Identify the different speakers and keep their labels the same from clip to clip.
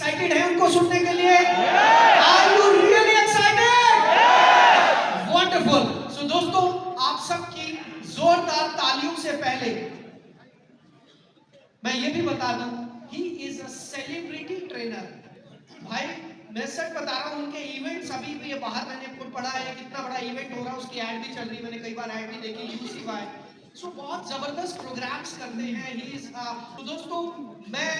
Speaker 1: Excited हैं उनको सुनने के लिए? Are you really excited? Wonderful. So दोस्तों, आप सबकी जोरदार तालियों से पहले मैं ये भी बता दूं, he is a celebrity trainer. भाई मैं सच बता रहा हूं, उनके इवेंट्स अभी भी बाहर मैंने खुद पढ़ा है, कितना बड़ा इवेंट हो रहा है, उसकी ऐड भी चल रही है, मैंने कई बार ऐड भी देखी यूसीवाई। सो बहुत जबरदस्त प्रोग्राम्स करते हैं ही इज। तो दोस्तों, मैं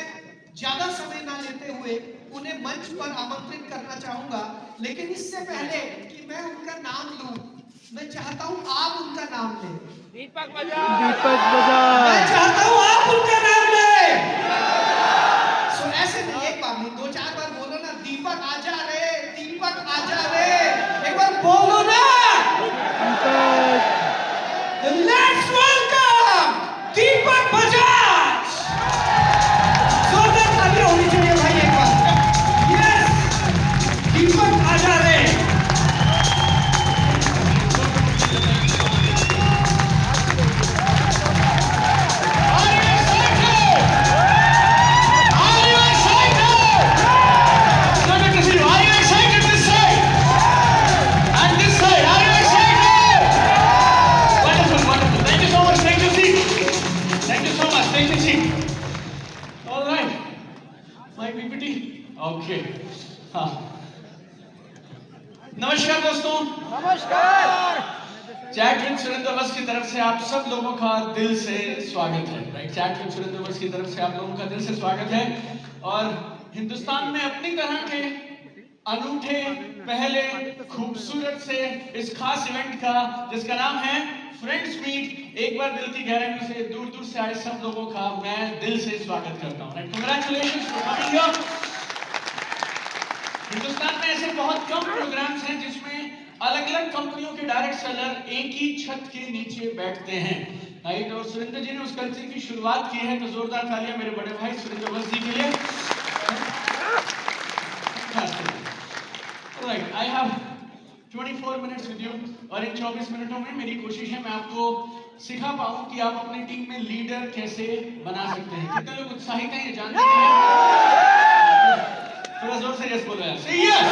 Speaker 1: ज्यादा समय ना लेते हुए उन्हें मंच पर आमंत्रित करना चाहूंगा, लेकिन इससे पहले कि मैं उनका नाम लूं, मैं चाहता हूं आप उनका नाम लें।
Speaker 2: दीपक बजाज।
Speaker 1: मैं चाहता हूं आप उनका नाम लें। सो ऐसे नहीं, एक बार नहीं, 2-4 बार बोलो ना, दीपक आजा रे, दीपक आजा रे, एक बार बोलो ना। लेट्स वेलकम दीपक बजाज। जोरदार तालियां होनी चाहिए भाई एक बार। यस, दीपक आजा रे।
Speaker 3: ओके, हाँ, नमस्कार दोस्तों।
Speaker 2: नमस्कार।
Speaker 3: चैट विद सुरेंद्र बस की तरफ से आप सब लोगों का दिल से स्वागत है। राइट, चैट विद सुरेंद्र बस की तरफ से आप लोगों का दिल से स्वागत है। और हिंदुस्तान में अपनी तरह के अनूठे, पहले, खूबसूरत से इस खास इवेंट का, जिसका नाम है फ्रेंड्स मीट, एक बार दिल की गहराइयों से, दूर दूर से आए सब लोगों का मैं दिल से स्वागत करता हूँ। Right, congratulations for coming here. Hindustan में ऐसे बहुत कम प्रोग्राम्स हैं जिसमें अलग अलग कंपनियों के डायरेक्ट सेलर एक ही छत के नीचे बैठते हैं। राइट, और सुरेंद्र जी ने उस कल्चर की शुरुआत की है, तो जोरदार तालियां मेरे बड़े भाई सुरेंद्र बस जी के लिए। Right, I have 24 minutes with you, और इन 24 मिनटों में मेरी कोशिश है मैं आपको सिखा पाऊं कि आप अपनी टीम में लीडर कैसे बना सकते हैं। कितने लोग उत्साहित हैं ये जानने के लिए? थोड़ा जोर से यस बोलो यार। से यस।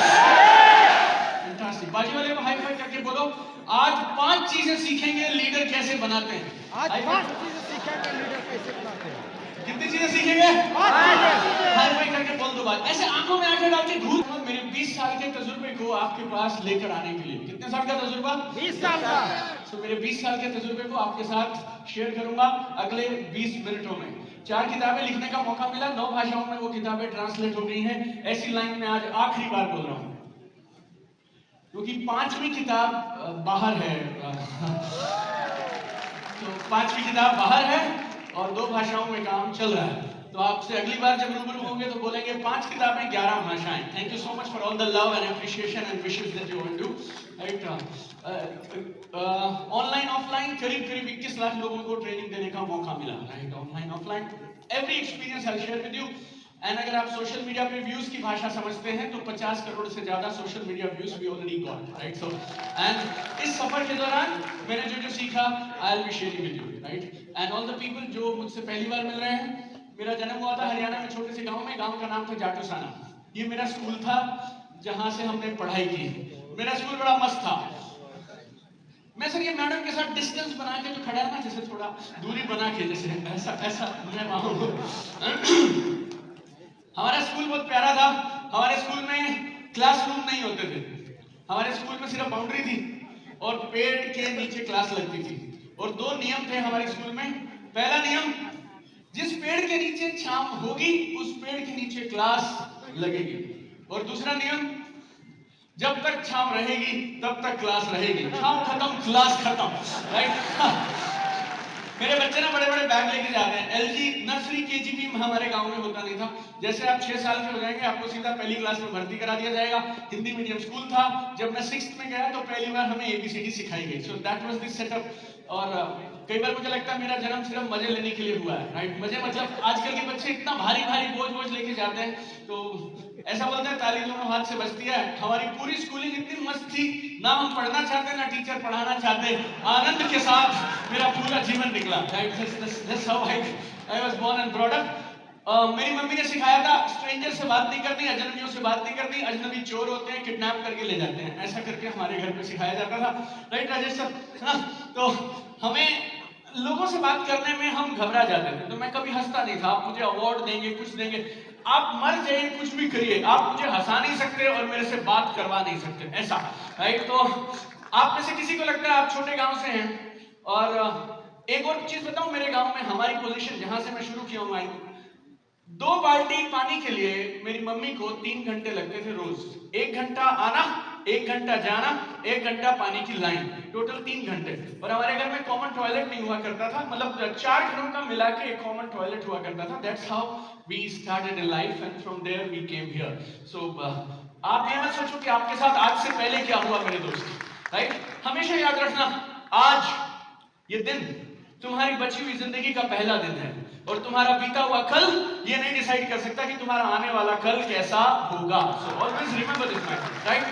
Speaker 3: फैंटास्टिक। बाजू वाले को हाई फाइव करके बोलो, आज 5 चीजें सीखेंगे लीडर कैसे बनाते हैं।
Speaker 2: आज 5 चीजें सीखेंगे लीडर कैसे बनाते हैं।
Speaker 3: कितनी चीजें सीखेंगे? 5 हाई फाइव करके बोल दो बात। ऐसे आंखों में आंखें डाल के घूर मेरे 20 साल के तजुर्बे को आपके पास लेकर आने के लिए। कितने साल का तजुर्बा? 20 साल का। तो मेरे 20 साल के तजुर्बे को आपके साथ शेयर करूंगा अगले 20 मिनटों में। 4 किताबें लिखने का मौका मिला, 9 भाषाओं में वो किताबें ट्रांसलेट हो गई हैं। ऐसी लाइन में आज आखिरी बार बोल रहा हूं, क्योंकि 5वीं किताब बाहर है। तो 5वीं किताब बाहर है और 2 भाषाओं में काम चल रहा है। तो आपसे अगली बार जब रूबरू होंगे तो बोलेंगे 5 किताबें 11 भाषाएं। Thank you so much for all the love and appreciation and wishes that you want to. Right, online offline करीब 21 लाख लोगों को ट्रेनिंग देने का मौका मिला। Right, online offline every experience I share with you. And अगर आप सोशल मीडिया पे व्यूज की भाषा समझते हैं तो 50 करोड़ से ज्यादा social media views we already got. Right, so and इस सफर के दौरान मैंने जो जो सीखा I will be sharing with you. Right, and all the people जो मुझसे पहली बार मिल रहे हैं, मेरा जन्म हुआ था हरियाणा में छोटे से गांव में। गांव का नाम था जाटूसाना। ये मेरा स्कूल था जहां से हमने पढ़ाई की। मेरा स्कूल बड़ा मस्त था। मैं सर ये मैडम के साथ डिस्टेंस बना के जो खड़ा है ना, जैसे थोड़ा दूरी बना के, जैसे ऐसा ऐसा मैं वहां हूं। हमारा स्कूल बहुत प्यारा था। हमारे स्कूल में क्लासरूम नहीं होते थे। हमारे स्कूल में सिर्फ बाउंड्री थी और पेड़ के नीचे क्लास लगती थी। और 2 नियम थे हमारे स्कूल में। पहला नियम, जिस पेड़ के नीचे छांव होगी उस पेड़ के नीचे क्लास लगेगी। और दूसरा नियम, जब तक छांव रहेगी तब तक क्लास रहेगी। छांव खत्म, क्लास खत्म। राइट, मेरे बच्चे ना बड़े बड़े बैग लेके जाते हैं। एलजी नर्सरी केजी भी हमारे गांव में होता नहीं था। जैसे आप 6 साल के हो जाएंगे आपको सीधा पहली क्लास में भर्ती करा दिया जाएगा। हिंदी मीडियम स्कूल था। जब मैं 6th में गया तो पहली बार हमें ABCD सिखाई गई। So that was the setup. और कई बार मुझे लगता है मेरा जन्म सिर्फ मजे लेने के लिए हुआ है। राइट, मजे मतलब आजकल के बच्चे इतना भारी भारी बोझ लेके जाते हैं, तो ऐसा बोलते हैं ताली दोनों हाथ से बजती है। हमारी पूरी स्कूलिंग इतनी मस्त थी, ना हम पढ़ना चाहते ना टीचर पढ़ाना चाहते, आनंद के साथ मेरा पूरा जीवन निकला। That's how I was born and brought up। मेरी मम्मी ने सिखाया था स्ट्रेंजर से बात नहीं करनी, अजनबियों से बात नहीं करनी, अजनबी चोर होते हैं, किडनैप करके ले जाते हैं, ऐसा करके हमारे घर पे सिखाया जाता था। Right Rajesh sir? हाँ, तो हमें लोगों से बात करने में हम घबरा जाते थे, तो मैं कभी हंसता नहीं था। आप मुझे अवार्ड देंगे, कुछ देंगे, आप मर जाइए, कुछ भी करिए, आप मुझे हंसा नहीं सकते और मेरे से बात करवा नहीं सकते, ऐसा। राइट? तो आप में से किसी को लगता है आप छोटे गांव से हैं, और एक और चीज बताऊं, मेरे गांव में हमारी पोजीशन जहां से मैं शुरू किया हूं, 2 बाल्टी पानी के लिए मेरी मम्मी को 3 घंटे लगते थे रोज। 1 घंटा आना, 1 घंटा जाना, 1 घंटा पानी की लाइन, टोटल 3 घंटे। और हमारे घर में कॉमन टॉयलेट नहीं हुआ करता था, मतलब 4 घरों का मिला के एक कॉमन टॉयलेट हुआ करता था। That's how we started in life and from there we came here. So आप ये मत सोचो कि आपके साथ आज से पहले क्या हुआ मेरे दोस्त। राइट? हमेशा याद रखना, आज ये दिन तुम्हारी बची हुई जिंदगी का पहला दिन है, और तुम्हारा बीता हुआ कल ये नहीं डिसाइड कर सकता कि तुम्हारा आने वाला कल कैसा होगा। So always remember this matter, right?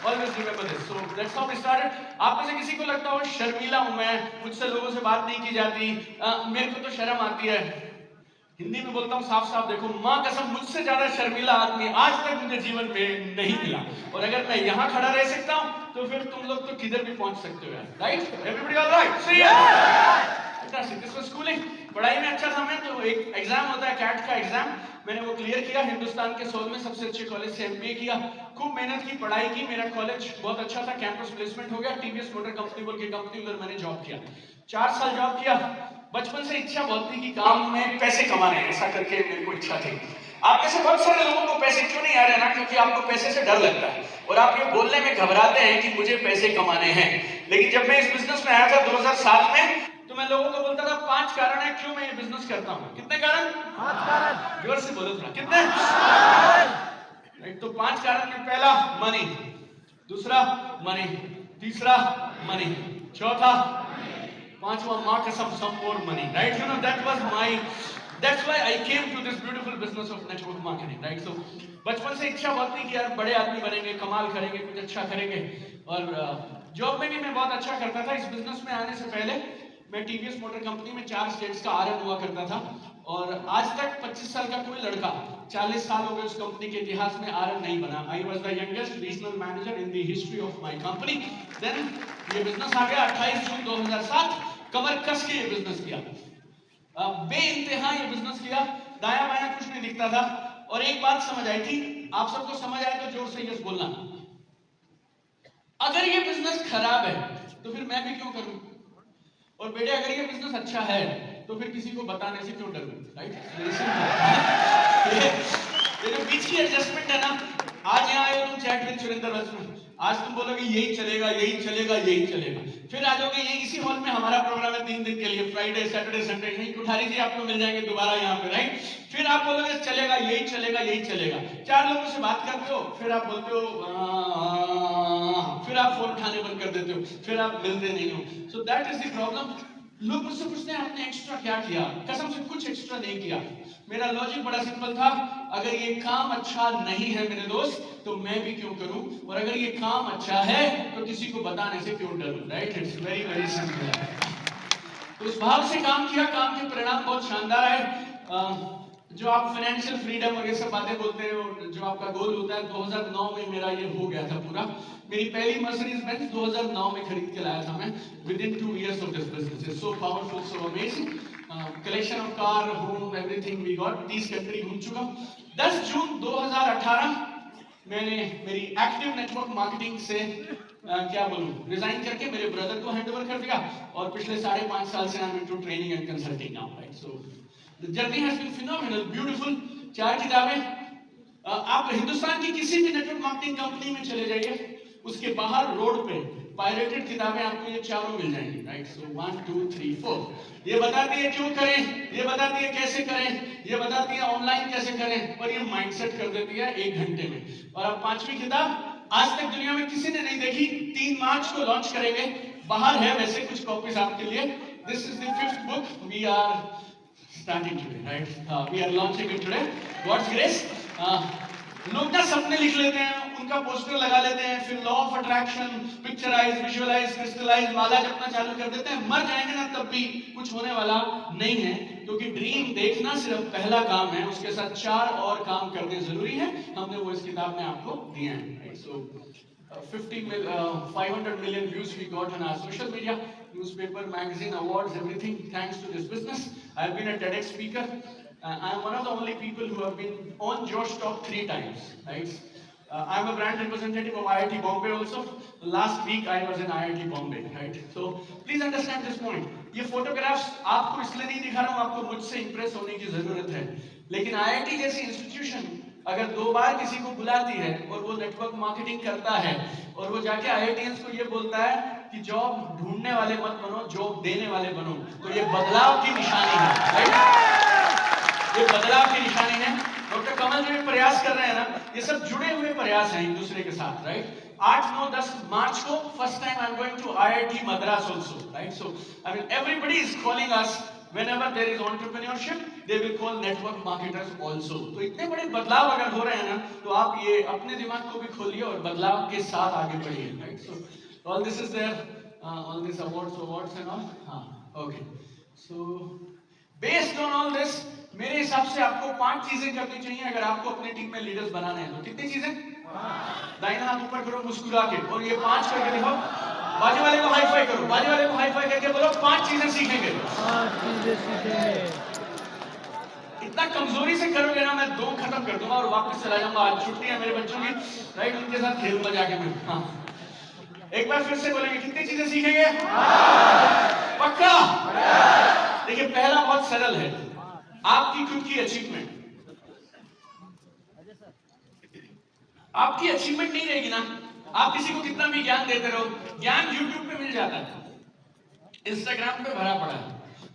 Speaker 3: Always remember this. So that's how we started. आप में से किसी को लगता हो शर्मीला हूं मैं, मुझसे लोगों से बात नहीं की जाती, मेरे को तो शर्म आती है। हिंदी में बोलता हूँ साफ साफ, देखो माँ कसम, मुझसे ज्यादा शर्मीला आदमी आज तक मुझे जीवन में नहीं मिला। और अगर मैं यहाँ खड़ा रह सकता हूँ तो फिर तुम लोग तो किधर भी पहुंच सकते हो, right? Everybody all right? See ya? This was schooling. पढ़ाई में अच्छा था मैं, तो एक एग्जाम होता है कैट का एग्जाम, मैंने वो क्लियर किया, हिंदुस्तान के 100 में सबसे अच्छे कॉलेज से एमबीए किया, खूब मेहनत की, पढ़ाई की, मेरा कॉलेज बहुत अच्छा था, कैंपस प्लेसमेंट हो गया, टीवीएस मोटर कंपनी बोल के कंपनी, उधर मैंने जॉब किया, 4 साल जॉब किया। बचपन से इच्छा बहुत थी कि काम में पैसे कमाने, ऐसा करके मेरे को इच्छा थी। आप में से बहुत सारे लोगों को पैसे क्यों नहीं आ रहे ना? क्योंकि आपको पैसे से डर लगता है और आप ये बोलने में घबराते हैं कि मुझे पैसे कमाने हैं। लेकिन जब मैं इस बिजनेस में आया था 2007 में, तो मैं लोगों को बोलता था 5 कारण है क्यों मैं ये बिजनेस करता हूं। कितने कारण?
Speaker 2: 5 कारण।
Speaker 3: जोर से बोलो थोड़ा, कितने? राइट? तो 5 कारण में पहला मनी, दूसरा मनी, तीसरा मनी, चौथा, पांचवा मां कसम some more money. Right? You know that was my, that's why I came to this beautiful business of network marketing. Right? So बचपन से इच्छा बहुत थी कि यार बड़े आदमी बनेंगे, कमाल करेंगे, कुछ अच्छा करेंगे। और जॉब में भी मैं बहुत अच्छा करता था। इस बिजनेस में आने से पहले मैं टीवीएस मोटर कंपनी में 4 स्टेट्स का आरएम हुआ करता था, और आज तक 25 साल का कोई लड़का 40 साल हो गए उस कंपनी के इतिहास में आरएम नहीं बना। I was the youngest regional manager in the history of my company. Then ये बिजनेस आ गया 28 जून 2007, कमर कस के ये बिजनेस किया, बेइंतहा ये बिजनेस किया, दाया बाया कुछ नहीं दिखता था। और एक बात समझ आई थी, आप सबको समझ आए तो जोर से यस बोलना, अगर ये बिजनेस खराब है तो फिर मैं भी क्यों करूं, और बेटे अगर ये बिजनेस अच्छा है तो फिर किसी को बताने से क्यों डरूं। राइट? ये जो बीच की एडजस्टमेंट है ना, आज यहाँ आए हो तुम चैट विद सुरेंद्र वत्स, आज तुम बोलोगे यही चलेगा, यही चलेगा, यही चलेगा, फिर आ जाओगे ये इसी हॉल में हमारा प्रोग्राम है 3 दिन के लिए, फ्राइडे सैटरडे संडे, यही कुठारी जी आपको मिल जाएंगे दोबारा यहाँ पे। राइट? फिर आप बोलोगे चलेगा, यही चलेगा, यही चलेगा, 4 लोगों से बात करते हो, फिर आप बोलते हो फिर आप फोन उठाने बंद कर देते हो, फिर आप मिलते नहीं हो। So that is the problem. लोग मुझसे पूछते हैं आपने एक्स्ट्रा क्या किया? कसम से कुछ एक्स्ट्रा नहीं किया। मेरा लॉजिक बड़ा सिंपल था, अगर ये काम अच्छा नहीं है मेरे दोस्त तो मैं भी क्यों करूं, और अगर ये काम अच्छा है तो किसी को बताने से क्यों डरूं। Right? It's very very simple. तो उस भाव से काम किया, काम के परिणाम बहुत शानदार है। जो आप फाइनेंशियल फ्रीडम और ये सब बातें बोलते हैं, जो आपका गोल होता है, 2009 में मेरा ये हो गया था पूरा। मेरी पहली मर्सिडीज बेंज 2009 में खरीद के लाया था मैं, with in 2 years of this business. It's so powerful, so amazing. Collection of car, home, everything we got. 30 country घूम चुका। 10 जून 2018 मैंने मेरी एक्टिव नेटवर्क मार्केटिंग से क्या बोलूं, रिजाइन करके मेरे ब्रदर को हैंड ओवर कर दिया, और पिछले 5.5 साल से I am into training and consulting now. Right? So the journey has been phenomenal, beautiful. 4 किताबें, आप हिंदुस्तान की किसी भी नेटवर्क मार्केटिंग कंपनी में चले जाइए, उसके बाहर रोड पे पायरेटेड किताबें आपको ये चारों मिल जाएंगी। राइट? सो 1 2 3 4 ये बताती है क्यों करें, ये बताती है कैसे करें, ये बताती है ऑनलाइन कैसे करें, और ये माइंडसेट कर देती है 1 घंटे में। और अब 5वीं किताब आज तक दुनिया में किसी ने नहीं देखी, 3 मार्च को लॉन्च करेंगे, बाहर है वैसे कुछ कॉपीज आपके लिए। This is the 5th book we are starting today. Right? We are launching it today, God's grace. लोग ना सपने लिख लेते हैं, उनका पोस्टर लगा लेते हैं, फिर law of attraction, picturise, visualise, crystallise वाला जपना चालू कर देते हैं, मर जाएंगे ना तब भी कुछ होने वाला नहीं है, क्योंकि ड्रीम देखना सिर्फ पहला काम है, उसके साथ 4 और काम करने जरूरी है। हमने वो इस किताब में आपको दिए हैं। सो 500 million views we got on our social media, newspaper, magazine, awards, everything thanks to this business. I have been a TEDx speaker. I am one of the only people who have been on Josh Talk 3 times, right? I am a brand representative of IIT Bombay also. Last week I was in IIT Bombay, right? So please understand this point. ये photographs आपको इसलिए नहीं दिखा रहा हूँ, आपको मुझसे impress होने की जरूरत है, लेकिन IIT जैसी institution अगर 2 बार किसी को बुलाती है और वो नेटवर्क मार्केटिंग करता है और वो जाके IITians को ये बोलता है कि जॉब ढूंढने वाले मत बनो, जॉब देने वाले बनो, तो ये बदलाव की निशानी है, राइट? ये बदलाव की निशानी है। डॉक्टर कमल जो प्रयास कर रहे हैं ना, ये सब जुड़े हुए प्रयास हैं एक दूसरे के साथ, राइट? 8, 9, 10 मार्च को first time I am going to IIT Madras also, right? So I mean everybody is calling us. Whenever there is entrepreneurship, they will call network marketers also. तो इतने बड़े बदलाव अगर हो रहे हैं ना, तो आप ये अपने दिमाग को भी खोलिए और बदलाव के साथ आगे बढ़िए, right? So all this is there, all these awards and all. हाँ, okay. So based on all this, मेरे हिसाब से आपको 5 चीजें करनी चाहिए अगर आपको अपने टीम में लीडर्स बनाना है। तो कितनी चीजें? दाहिना हाथ ऊपर करो मुस्कुरा के, और ये 5 करके दिखाओ। बाजू वाले को हाई फाई करो, बाजू वाले को हाई फाई करके बोलो 5 चीजें सीखेंगे।
Speaker 2: 5 चीजें सीखेंगे।
Speaker 3: इतना कमजोरी से करोगे ना, मैं 2 खत्म कर दूंगा और वापस चला जाऊंगा। आज छुट्टी है मेरे बच्चों की, राइट? उनके साथ खेलूंगा जाके मैं। हाँ, एक बार फिर से बोलेंगे, कितनी चीजें सीखेंगे? पक्का? देखिए पहला बहुत सरल है, आपकी खुद की अचीवमेंट। आपकी अचीवमेंट नहीं रहेगी ना, आप किसी को कितना भी ज्ञान देते रहो, ज्ञान YouTube पे मिल जाता है, Instagram पे भरा पड़ा है,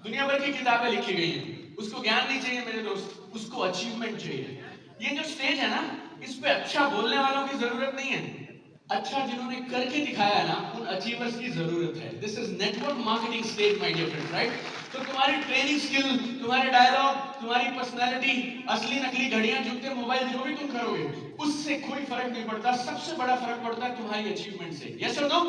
Speaker 3: दुनिया भर की किताबें लिखी गई हैं। उसको ज्ञान नहीं चाहिए मेरे दोस्त, उसको अचीवमेंट चाहिए। ये जो स्टेज है ना, इस पे अच्छा बोलने वालों की जरूरत नहीं है, अच्छा जिन्होंने करके दिखाया है ना, उन अचीवर्स की जरूरत है। This is network marketing stage my dear friends, right? तो तुम्हारी ट्रेनिंग स्किल, तुम्हारे डायलॉग, तुम्हारी पर्सनालिटी, असली नकली घड़ियां, जूते, मोबाइल, जो भी तुम करोगे उससे कोई फर्क नहीं पड़ता। सबसे बड़ा फर्क पड़ता है तुम्हारी अचीवमेंट से। यस और नो?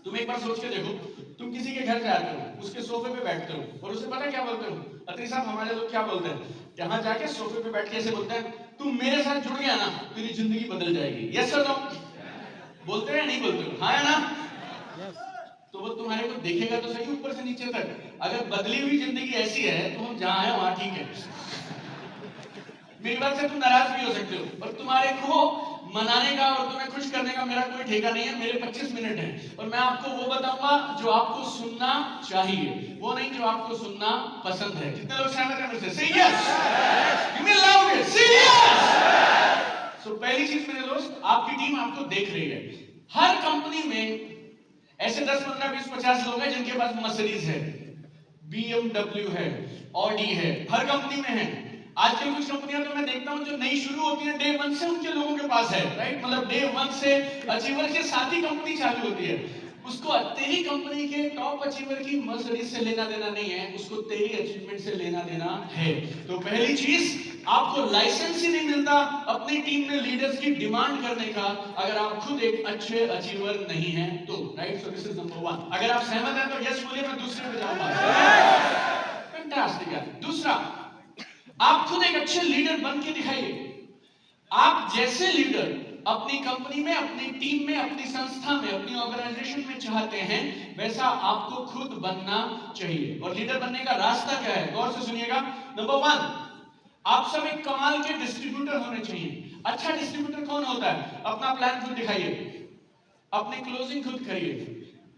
Speaker 3: तुम एक बार सोच के देखो, तुम किसी के घर जाते हो, उसके सोफे पे बैठते हो और उसे पता क्या बोलते हो? अत्री साहब, हमारे लोग क्या बोलते हैं, यहाँ जाके सोफे पे बैठ के ऐसे बोलते हैं, तुम मेरे साथ जुड़ गया ना, तेरी जिंदगी बदल जाएगी। यस और नो? बोलते हो या नहीं बोलते हो? हाँ या ना? तो वो तुम्हारे को देखेगा तो सही ऊपर से नीचे तक। अगर बदली हुई जिंदगी ऐसी है तो हम जहाँ हैं वहाँ ठीक है। मेरी बात से तुम नाराज भी हो सकते हो, पर तुम्हारे को मनाने का और तुम्हें खुश करने का मेरा कोई ठेका नहीं है। मेरे 25 मिनट हैं और मैं आपको वो बताऊंगा जो आपको सुनना चाहिए, वो नहीं जो आपको सुनना पसंद है। कितने लोग सहमत हैं मुझसे? Say yes! Give me loud! Say yes! So पहली चीज मेरे दोस्त, आपकी टीम आपको देख रही है। हर कंपनी में ऐसे 10, 15, 20, 50 लोग हैं जिनके पास मर्सिडीज है, BMW है, ऑडी है, हर कंपनी में है। आजकल कुछ कंपनियां तो मैं देखता हूं जो नई शुरू होती है, डे 1 से उनके लोगों के पास है, राइट? मतलब डे 1 से अचीवर के साथ ही कंपनी चालू होती है। उसको तेरी कंपनी के टॉप अचीवर की मर्सिडीज से लेना देना नहीं है, उसको तेरी अचीवमेंट से लेना देना है। तो पहली चीज, आपको लाइसेंस ही नहीं मिलता अपनी टीम में लीडर्स की डिमांड करने का अगर आप खुद एक अच्छे अचीवर नहीं हैं तो, right? So this is number 1। अगर आप सहमत हैं तो यस बोलिए, मैं दूसरे पे जाऊंगा। फैंटास्टिक है। दूसरा, आप खुद एक अच्छे लीडर बन के दिखाइए। आप जैसे लीडर अपनी कंपनी में, अपनी टीम में, अपनी संस्था में, अपनी ऑर्गेनाइजेशन में चाहते हैं, वैसा आपको खुद बनना चाहिए। और लीडर बनने का रास्ता क्या है, गौर से सुनिएगा। नंबर 1, आप सब एक कमाल के डिस्ट्रीब्यूटर होने चाहिए। अच्छा डिस्ट्रीब्यूटर कौन होता है? अपना प्लान खुद दिखाइए, अपनी क्लोजिंग खुद करिए,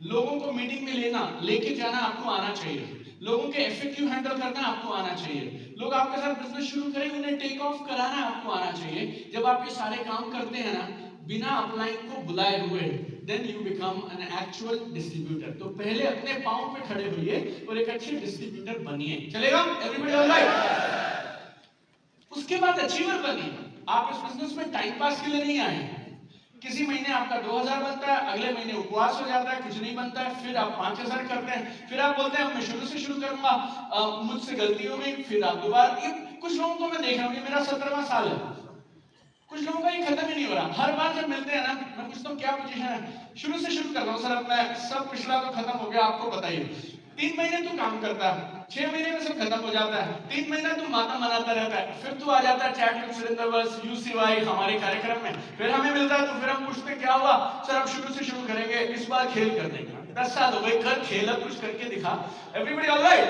Speaker 3: लोगों को मीटिंग में लेके जाना आपको आना चाहिए, लोगों के एफएक्यू हैंडल करना आपको आना चाहिए, लोग आपके साथ बिजनेस शुरू करें उन्हें टेक ऑफ कराना आपको आना चाहिए। जब आप ये सारे काम करते हैं ना बिना अपलाइन को बुलाए हुए, then you become an actual distributor. तो पहले अपने पांव पे खड़े होइए और एक अच्छे डिस्ट्रीब्यूटर बनिए। चलेगा? Everybody alright? उसके बाद अचीवर बनिए। आप इस बिजनेस में टाइम पास के लिए नहीं आए। किसी महीने आपका 2000 बनता है, अगले महीने उपवास हो जाता है, कुछ नहीं बनता है, फिर आप 5000 करते हैं, फिर आप बोलते हैं मैं शुरू से शुरू करूंगा, मुझसे गलती हो गई, फिर आप दोबारा। ये कुछ लोगों को मैं देख रहा हूँ, ये मेरा 17वां साल है, कुछ लोगों का ये खत्म ही नहीं हो रहा। हर बार जब मिलते हैं ना, मैं पूछता हूँ क्या पोजीशन है, शुरू से शुरू कर रहा हूँ सर, अब मैं सब पिछला तो खत्म हो गया, आपको बताइए 3 महीने तू काम करता है, 6 महीने में सब खत्म हो जाता है, 3 महीना तू माता मनाता रहता है, फिर तू आ जाता है चैट विद सुरेंद्र बस यूसीवाई हमारे कार्यक्रम में, फिर हमें मिलता है तो फिर हम पूछते क्या हुआ सर, अब शुरू से शुरू करेंगे, इस बार खेल कर देंगे। 10 साल हो गए, कर खेला, कुछ करके दिखा, everybody alright.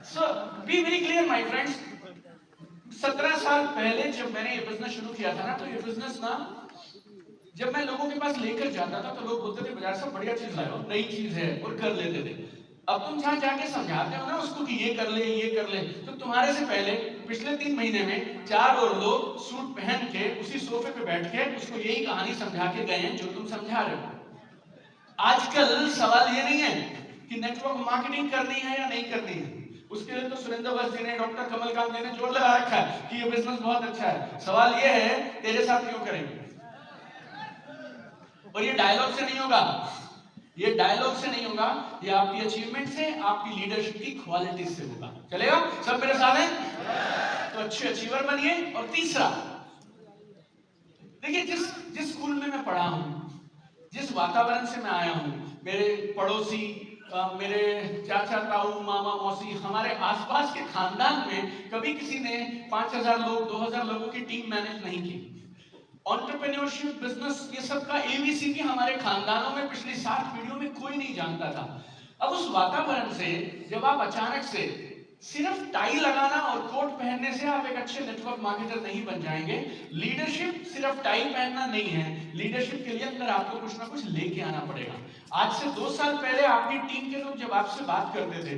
Speaker 3: So be very clear my friends, 17 साल पहले जब मैंने ये बिजनेस शुरू किया था ना, तो ये बिजनेस ना जब मैं लोगों के पास लेकर जाता था तो लोग बोलते थे बाजार से बढ़िया चीज लाए हो, नई चीज है, और कर लेते थे। अब तुम जहां जाके समझाते हो ना उसको कि ये कर ले ये कर ले, तो तुम्हारे से पहले पिछले 3 महीने में 4 और लोग सूट पहन के उसी सोफे पे बैठ के उसको यही कहानी समझा के गए हैं जो तुम समझा रहे हो। आजकल सवाल ये नहीं है कि नेटवर्क मार्केटिंग करनी है या नहीं करनी है, उसके लिए तो सुरेंद्र बस जी ने, डॉक्टर कमलकांत जी ने जोर लगा रखा है कि ये बिजनेस बहुत अच्छा है। सवाल ये है तेरे साथ क्यों करेंगे, और ये डायलॉग से नहीं होगा, ये डायलॉग से नहीं होगा, ये आपकी अचीवमेंट से, आपकी लीडरशिप की क्वालिटी से होगा। चलेगा, सब मेरे साथ हैं? तो अच्छे अचीवर बनिए। और तीसरा, देखिए जिस स्कूल में मैं पढ़ा हूं, जिस वातावरण से मैं आया हूं, मेरे पड़ोसी, मेरे चाचा ताऊ मामा मौसी, हमारे आसपास के खानदान में कभी किसी ने 5000 लोग 2000 लोगों की टीम मैनेज नहीं की। एंटरप्रेन्योरशिप, बिजनेस, ये सब का एबीसी भी हमारे खानदानों में पिछली 60 पीढ़ियों में कोई नहीं जानता था। अब उस वातावरण से जब आप अचानक से सिर्फ टाई लगाना और कोट पहनने से आप एक अच्छे नेटवर्क मार्केटर नहीं बन जाएंगे। लीडरशिप सिर्फ टाई पहनना नहीं है, लीडरशिप के लिए अंदर आपको कुछ ना कुछ लेके आना पड़ेगा। आज से 2 साल पहले आपकी टीम के लोग जब आपसे बात करते थे,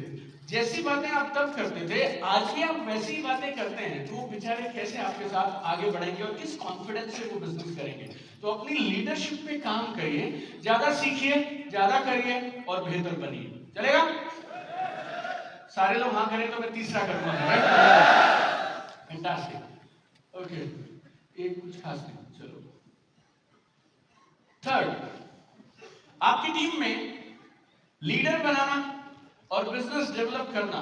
Speaker 3: जैसी बातें आप तब करते थे, आज भी आप वैसी ही बातें करते हैं, तो वो बेचारे कैसे आपके साथ आगे बढ़ेंगे और किस कॉन्फिडेंस से वो बिजनेस करेंगे। तो अपनी लीडरशिप पे काम करिए, ज्यादा सीखिए, ज्यादा करिए और बेहतर बनिए। चलेगा? सारे लोग हाँ करें तो मैं तीसरा करूंगा। फैंटास्टिक, ओके, एक कुछ खास नहीं, चलो। थर्ड, आपकी टीम में लीडर बनाना और बिजनेस डेवलप करना,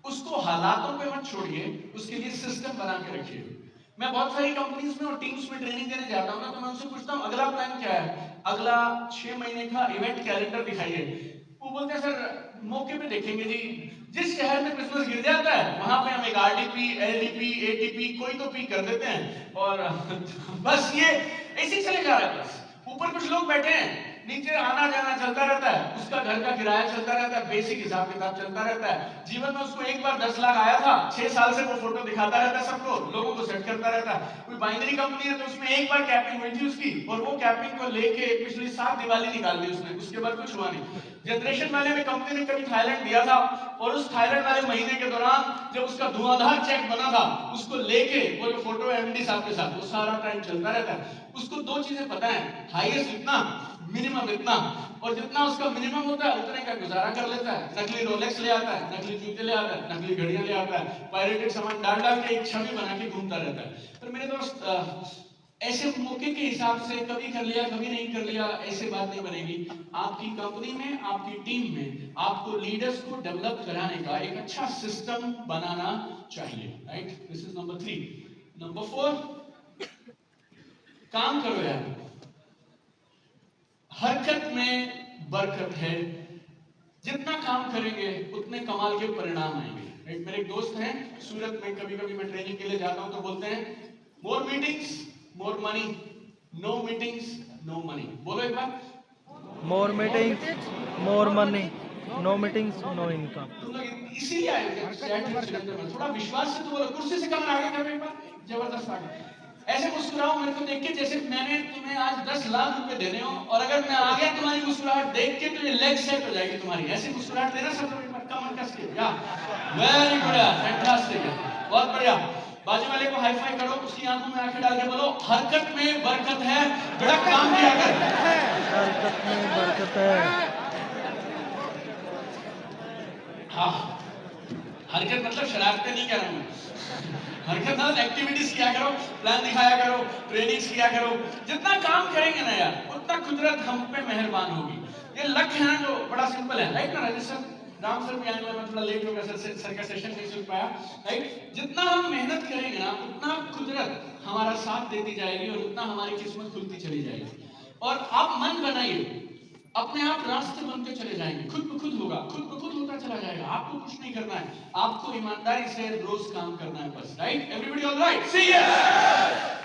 Speaker 3: उसको हालातों पे मत छोड़िए, उसके लिए सिस्टम बना के रखिए। मैं बहुत सारी कंपनीज में और टीम्स में ट्रेनिंग देने जाता हूं ना, तो मैं उनसे पूछता हूं अगला प्लान क्या है, अगला 6 महीने का इवेंट कैलेंडर दिखाइए। वो बोलते हैं सर मौके पे देखेंगे जी, जिस शहर में बिजनेस गिर जाता है वहां पे हम एक आरडीपी, एलडीपी, एटीपी कोई तो पी कर देते हैं और बस ये ऐसे चले जा रहा है। बस ऊपर कुछ लोग बैठे हैं, नीचे आना जाना चलता रहता है, उसका घर का किराया चलता रहता है, बेसिक हिसाब किताब चलता रहता है। जीवन में उसको एक बार 10 लाख आया था, 6 साल से वो फोटो दिखाता रहता है सबको, लोगों को सेट करता रहता है। कोई बाइनरी कंपनी है तो उसमें एक बार कैपिंग हुई थी उसकी, और वो कैपिंग को लेके पिछली 7 दिवाली निकाल दी उसने, उसके बाद कुछ हुआ नहीं। जनरेशन वाले में कंपनी ने कभी थाईलैंड दिया था, और उस थाईलैंड वाले महीने के दौरान जब उसका धुआंधार चेक बना था, उसको लेके वो जो फोटो एमडी साहब के साथ, वो सारा टाइम चलता रहता है। उसको 2 चीजें पता है, हाईएस्ट इतना, मिनिमम इतना, और जितना उसका मिनिमम होता है उतने का गुजारा कर लेता है। नकली रोलेक्स ले आता है, नकली जूते ले आता है, नकली घड़ियां ले आता है, पायरेटेड सामान डाल डाल के एक छवि बना के घूमता रहता है। पर मेरे दोस्त, ऐसे मौके के हिसाब से कभी कर लिया कभी नहीं कर लिया, ऐसे बात नहीं बनेगी। आपकी कंपनी में, आपकी टीम में आपको लीडर्स को डेवलप कराने का एक अच्छा सिस्टम बनाना चाहिए, right? This is number 3। Number 4, काम करो यार, हरकत में बरकत है। जितना काम करेंगे उतने कमाल के परिणाम आएंगे, राइट? मेरे एक दोस्त हैं सूरत में, कभी कभी मैं ट्रेनिंग के लिए जाता हूं तो बोलते हैं more meetings more money, no meetings no money. बोलो एक बार,
Speaker 2: more meetings more money, no meetings no income.
Speaker 3: तुम लोग इसीलिए आए थे, थोड़ा विश्वास से तो बोलो, कुर्सी से कमर आगे करो एक बार, जबरदस्त आगे। ऐसे मुस्कुराओ मेरे को देख के जैसे मैंने तुम्हें आज 10 लाख रुपए देने हो, और अगर मैं आ गया तुम्हारी मुस्कुराहट देख के तो ये लेग सेट हो जाएगी तुम्हारी। ऐसी मुस्कुराहट देना सब लोग एक बार कमर कस के। या वेरी गुड, फैंटास्टिक, बहुत बढ़िया। बाजू वाले को हाई फाई करो, उसकी आंखों में आंखें डाल के बोलो हरकत में बरकत है, बड़ा काम किया कर।
Speaker 2: हरकत में बरकत है।
Speaker 3: हाँ, हरकत मतलब शरारतें नहीं कर रहा हूं, हरकत मतलब एक्टिविटीज किया करो, प्लान दिखाया करो, ट्रेनिंग्स किया करो। जितना काम करेंगे ना यार, उतना कुदरत हम पे मेहरबान होगी। ये लक्ष्य है ना जो बड़ा सिंपल है, राइट ना राजेश सर? राम सर भी आने वाले, मैं थोड़ा लेट हो गया, सर का सेशन नहीं सुन पाया, राइट। जितना हम मेहनत करेंगे ना उतना कुदरत हमारा साथ देती जाएगी और उतना हमारी किस्मत खुलती चली जाएगी। और आप मन बनाइए, अपने आप रास्ते बनते चले जाएंगे, खुद ब खुद होगा, खुद ब खुद होता चला जाएगा। आपको कुछ नहीं करना है, आपको ईमानदारी से रोज काम करना है बस, राइट। एवरीबॉडी ऑल राइट, से यस।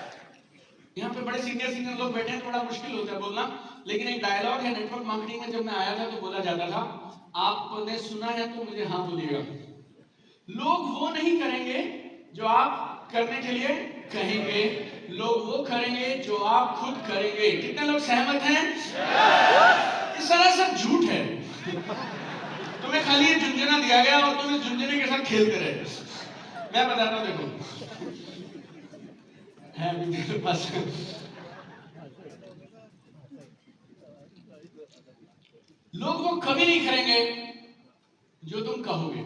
Speaker 3: यहाँ पे बड़े सीनियर लोग बैठे हैं, थोड़ा मुश्किल होता है बोलना, लेकिन एक डायलॉग है नेटवर्क मार्केटिंग में, जब मैं आया था तो बोला जाता था, आपने सुना है तो मुझे हाँ बोलिएगा, लोग वो नहीं करेंगे जो आप करने के लिए कहेंगे, लोग वो करेंगे जो आप खुद करेंगे। कितने लोग सहमत हैं? ये सरासर झूठ है। तुम्हें खाली ये झुंझुना दिया गया और तुम इस झुंझुने के साथ खेलते रहे। मैं बताता हूं, देखो है मेरे पास, लोग वो कभी नहीं करेंगे जो तुम कहोगे,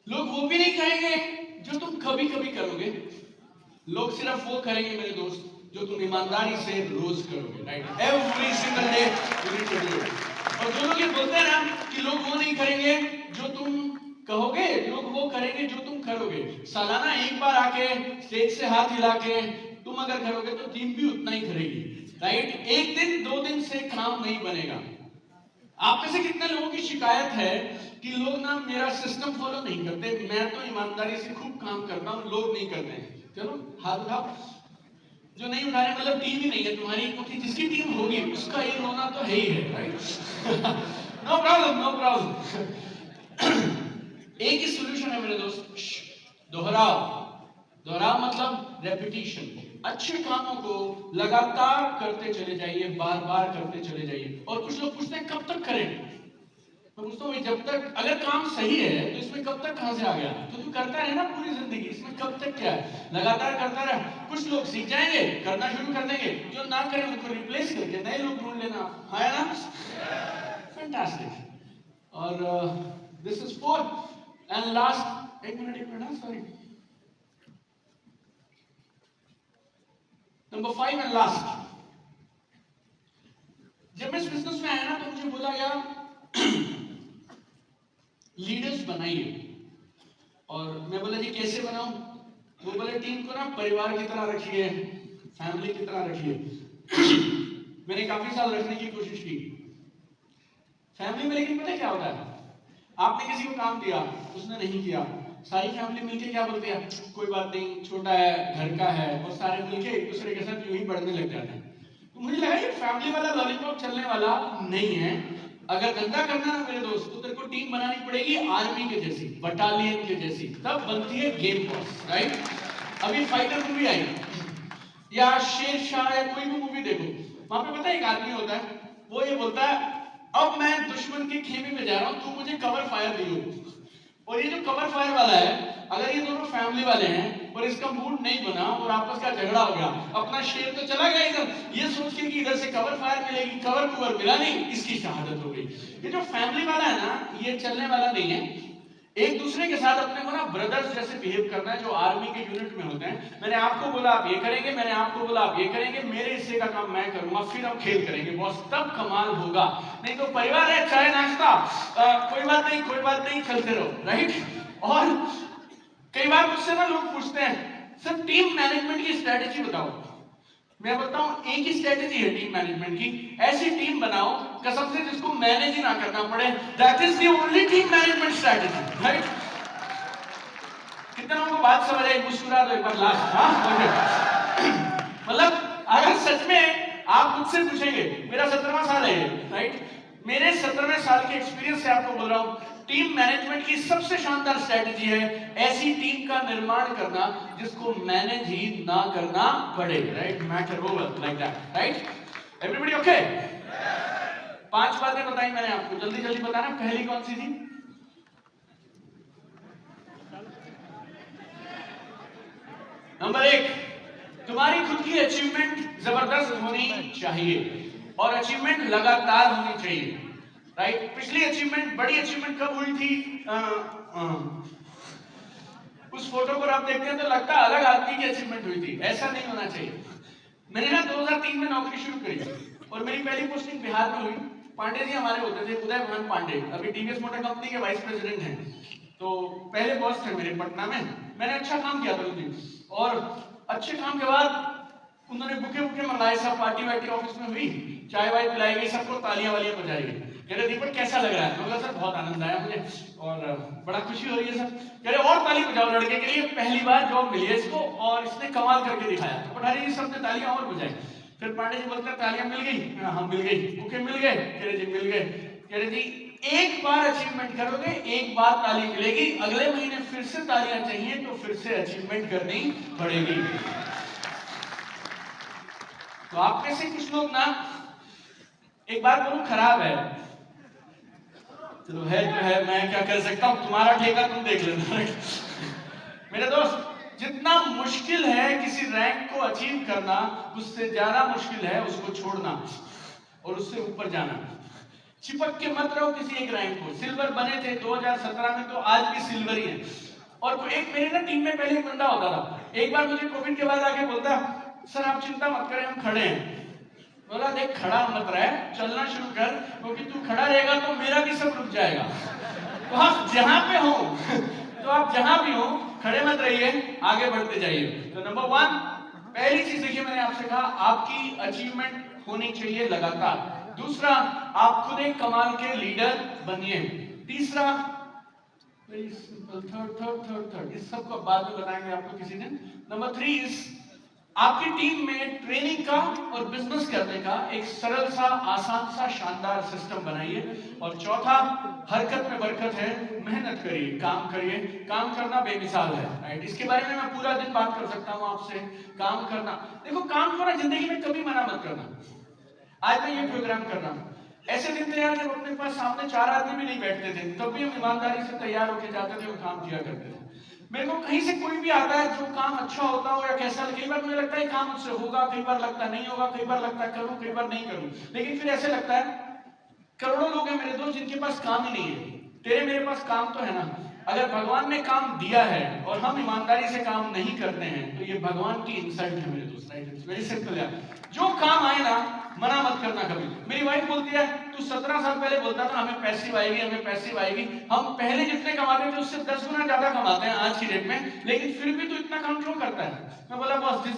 Speaker 3: लोग वो भी नहीं करेंगे जो तुम कभी कभी करोगे, लोग सिर्फ वो करेंगे मेरे दोस्त जो तुम ईमानदारी से रोज करोगे, right. Every single day you need to do it. और जो लोग ये बोलते हैं ना कि लोग वो नहीं करेंगे जो तुम कहोगे, लोग वो करेंगे जो तुम करोगे, सालाना एक बार आके स्टेज से हाथ हिला के तुम अगर करोगे तो टीम भी उतना ही करेगी, राइट। एक दिन दो दिन से काम नहीं बनेगा। आप में से कितने लोगों की शिकायत है कि लोग ना मेरा सिस्टम फॉलो नहीं करते, मैं तो ईमानदारी से खूब काम करता हूं, लोग नहीं करते हैं। चलो हाथ उठाओ, जो नहीं उठा रहे मतलब टीम ही नहीं है तुम्हारी, क्योंकि जिसकी टीम होगी उसका ये रोना तो है ही है, right. No problem, no problem. एक ही सॉल्यूशन है मेरे दोस्त, दोहराओ। दोहराओ मतलब रेपिटेशन। अच्छे कामों को लगातार करते चले जाइए, बार बार करते चले जाइए। और कुछ लोग पूछते हैं कब तक करें, मैं पूछता हूँ जब तक, अगर काम सही है तो इसमें कब तक कहां से आ गया, तो तू करता रहे ना पूरी जिंदगी, इसमें कब तक क्या है, लगातार करता रहे। कुछ लोग सीख जाएंगे, करना शुरू कर देंगे, जो ना करें उनको रिप्लेस करके नए लोग ढूंढ लेना, है ना, फैंटास्टिक। और this is fourth and last, एक minute sorry, number 5 and last. जब मैं इस बिजनेस में आया ना तो मुझे बोला गया लीडर्स बनाइए, और मैं बोला जी कैसे बनाऊं, वो बोले टीम को ना परिवार की तरह रखिए, फैमिली की तरह रखिए। मैंने काफी साल रखने की कोशिश की फैमिली में, लेकिन पता क्या होता है, आपने किसी को काम दिया, उसने नहीं किया, सारी फैमिली मिलके क्या बोलती है, कोई बात नहीं, छोटा है, घर का है, और सारे मिलके एक दूसरे के साथ यूं ही बढ़ने लग जाते हैं। तो मुझे लगा ये फैमिली वाला लॉलीपॉप चलने वाला नहीं है। अगर धंधा करना ना मेरे दोस्त, तो तेरे को टीम बनानी पड़ेगी आर्मी के जैसी, बटालियन के जैसी, तब बनती है गेम बॉस, राइट। अभी फाइटर मूवी आई या शेरशाह या कोई भी मूवी देखो, वहां पे पता है एक आदमी होता है, वो ये बोलता है अब मैं दुश्मन के खेमे में जा रहा हूं, तू मुझे कवर फायर दियो। और ये जो कवर फायर वाला है, अगर ये दोनों फैमिली वाले हैं और इसका मूड नहीं बना और आपस का झगड़ा हो गया, अपना शेर तो चला गया इधर, ये सोच के कि इधर से कवर फायर मिलेगी, कवर कुवर मिला नहीं, इसकी शहादत हो गई। ये जो फैमिली वाला है ना, ये चलने वाला नहीं है। एक दूसरे के साथ अपने को ना ब्रदर्स जैसे बिहेव करना है, जो आर्मी के यूनिट में होते हैं। मैंने आपको बोला आप ये करेंगे, मैंने आपको बोला आप ये करेंगे, मेरे हिस्से का काम मैं करूंगा, फिर हम खेल करेंगे बॉस, तब कमाल होगा। नहीं तो परिवार है, चाय नाश्ता, कोई बात नहीं कोई बात नहीं, चलते रहो, राइट। और कई बार मुझसे ना लोग पूछते हैं सर टीम मैनेजमेंट की स्ट्रेटेजी बताओ। मैं बताऊं एक ही स्ट्रेटेजी है टीम मैनेजमेंट की, ऐसी टीम बनाओ कसम से जिसको मैनेज ही ना करना पड़े, that is the only team management strategy, right. कितना लोगों को बात समझ आई, मुस्कुरा दो एक बार लास्ट, मतलब अगर सच में आप मुझसे पूछेंगे, मेरा 17वां साल है, राइट, मेरे 17वें साल के एक्सपीरियंस से आपको बोल रहा हूं, टीम मैनेजमेंट की सबसे शानदार स्ट्रेटेजी है ऐसी टीम का निर्माण करना जिसको मैनेज ही ना करना पड़े, right, matter over like that, right. Everybody okay? 5 बातें बताई मैंने आपको, जल्दी जल्दी बताना। पहली कौन सी थी? नंबर 1, तुम्हारी खुद की अचीवमेंट जबरदस्त होनी चाहिए, और अचीवमेंट लगातार होनी चाहिए, राइट। पिछली अचीवमेंट, बड़ी अचीवमेंट कब हुई थी? उस फोटो पर आप देखते हैं तो लगता है अलग आदमी की अचीवमेंट हुई थी, ऐसा नहीं होना चाहिए। मैंने ना 2003 में नौकरी शुरू करी और मेरी पहली पोस्टिंग बिहार में हुई, पांडे जी हमारे होते थे, उदय भान पांडे, अभी टीवीएस मोटर कंपनी के वाइस प्रेसिडेंट हैं। तो पहले बॉस थे मेरे पटना में, मैंने अच्छा काम किया था उस दिन, और अच्छे काम के बाद उन्होंने बुके बुके मंगाए, सब पार्टी वार्टी ऑफिस में हुई, चाय वाय पिलाई गई, सबको तालियां वालियां बजाई गई। कह रहे दीपक कैसा लग रहा है? मैं बोला सर बहुत आनंद आया मुझे और बड़ा खुशी हो रही है सर। कह रहे और ताली बजाओ, लड़के के लिए पहली बार जॉब मिली है इसको और इसने कमाल करके दिखाया। तो पठारी जी सबने तालियां और बजाई। फिर पांडे जी बोलते हैं तालियां मिल गई? हाँ मिल गई। बुके मिल गए? कह रहे जी मिल गए। कह रहे जी एक बार अचीवमेंट करोगे, एक बार ताली मिलेगी, अगले महीने फिर से तालियां चाहिए तो फिर से अचीवमेंट करनी पड़ेगी। तो आप में से कुछ लोग ना एक बार बोलो खराब है, चलो है तो है, मैं क्या कर सकता हूं, तुम्हारा ठेका तुम देख लेना। मेरे दोस्त, जितना मुश्किल है किसी रैंक को अचीव करना, उससे ज्यादा मुश्किल है उसको छोड़ना और उससे ऊपर जाना। चिपक के मत रहो किसी एक रैंक को। सिल्वर बने थे 2017 में, तो आज भी सिल्वर ही है। और एक मेरे ना टीम में पहले एक बंदा होता था, एक बार मुझे कोविड के बाद आके बोलता, सर आप चिंता मत करें हम खड़े हैं। बोला देख खड़ा मत रहे, चलना शुरू कर, क्योंकि तू खड़ा रहेगा तो मेरा भी सब रुक जाएगा। तो आप जहां पे हो तो आप जहां भी हो खड़े मत रहिए, आगे बढ़ते जाइए। तो नंबर 1 पहली चीज देखिए, मैंने आपसे कहा आपकी अचीवमेंट होनी चाहिए लगातार। दूसरा, आप खुद एक कमाल के लीडर बनिए। तीसरा, थर्ड इस सबको बाद में बताएंगे आपको किसी दिन। नंबर 3 आपकी टीम में ट्रेनिंग का और बिजनेस करने का एक सरल सा, आसान सा, शानदार सिस्टम बनाइए। और चौथा, हरकत में बरकत है, मेहनत करिए, काम करिए। काम करना बेमिसाल है, राइट? इसके बारे में मैं पूरा दिन बात कर सकता हूं आपसे। काम करना, देखो काम को ना जिंदगी में कभी मना मत करना। आज मैं ये प्रोग्राम कर रहा हूं, ऐसे दिन थे यार जब अपने पास सामने 4 आदमी भी नहीं बैठते थे, तब भी हम ईमानदारी से तैयार होकर जाते थे और काम किया करते थे। मेरे को कहीं से कोई भी आता है जो काम अच्छा होता हो या कैसा, कई बार मुझे लगता है काम मुझसे होगा, कई बार लगता नहीं होगा, कई बार लगता है करूं, कई बार नहीं करूं। लेकिन फिर ऐसे लगता है करोड़ों लोग हैं मेरे दोस्त जिनके पास काम ही नहीं है। तेरे मेरे पास काम तो है ना। अगर भगवान ने काम दिया है और हम ईमानदारी से काम नहीं करते हैं तो ये भगवान की इंसल्ट है मेरे दोस्त, राइट? इट्स वेरी सिंपल यार। जो काम आए ना मना मत करना कभी। मेरी वाइफ बोलती है तू 17 साल पहले बोलता था हमें पैसिव आएगी, हमें पैसिव आएगी। हम पहले जितने कमाते थे उससे 10 गुना ज्यादा कमाते हैं आज की डेट में, लेकिन फिर भी तू इतना काम क्यों करता है? मैं बोला बॉस जिस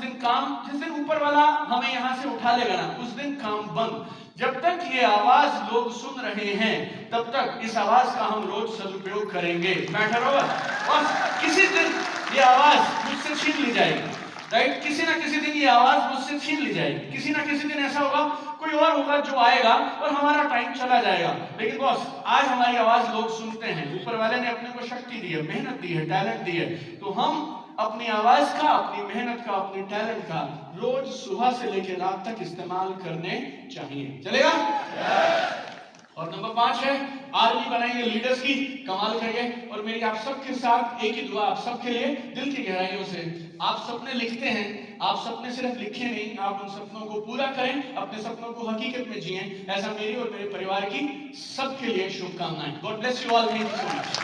Speaker 3: दिन ऊपर वाला हमें यहाँ से उठा लेगा ना, उस दिन काम बंद। जब तक ये आवाज लोग सुन रहे हैं तब तक इस आवाज का हम रोज सदुपयोग करेंगे। Matter over. और किसी दिन ये आवाज मुझसे छीन ली जाएगी, राइट? किसी ना किसी दिन ये आवाज मुझसे छीन ली जाएगी। किसी ना किसी दिन ऐसा होगा, कोई और होगा जो आएगा और हमारा टाइम चला जाएगा। लेकिन बॉस आज हमारी आवाज लोग सुनते हैं, ऊपर वाले ने अपने को शक्ति दी है, मेहनत दी है, टैलेंट दी है, तो हम अपनी आवाज का, अपनी मेहनत का, अपनी टैलेंट का रोज सुबह से लेकर रात तक इस्तेमाल करने चाहिए। चलेगा? और नंबर 5 है आर्मी बनाएंगे लीडर्स की, कमाल करिए। और मेरी आप सबके साथ एक ही दुआ, आप सबके लिए दिल की गहराइयों से, आप सपने लिखते हैं, आप सपने सिर्फ लिखे नहीं, आप उन सपनों को पूरा करें, अपने सपनों को हकीकत में जिएं। ऐसा मेरी और मेरे परिवार की सबके लिए शुभकामनाएं। God bless you all. Thank you so much.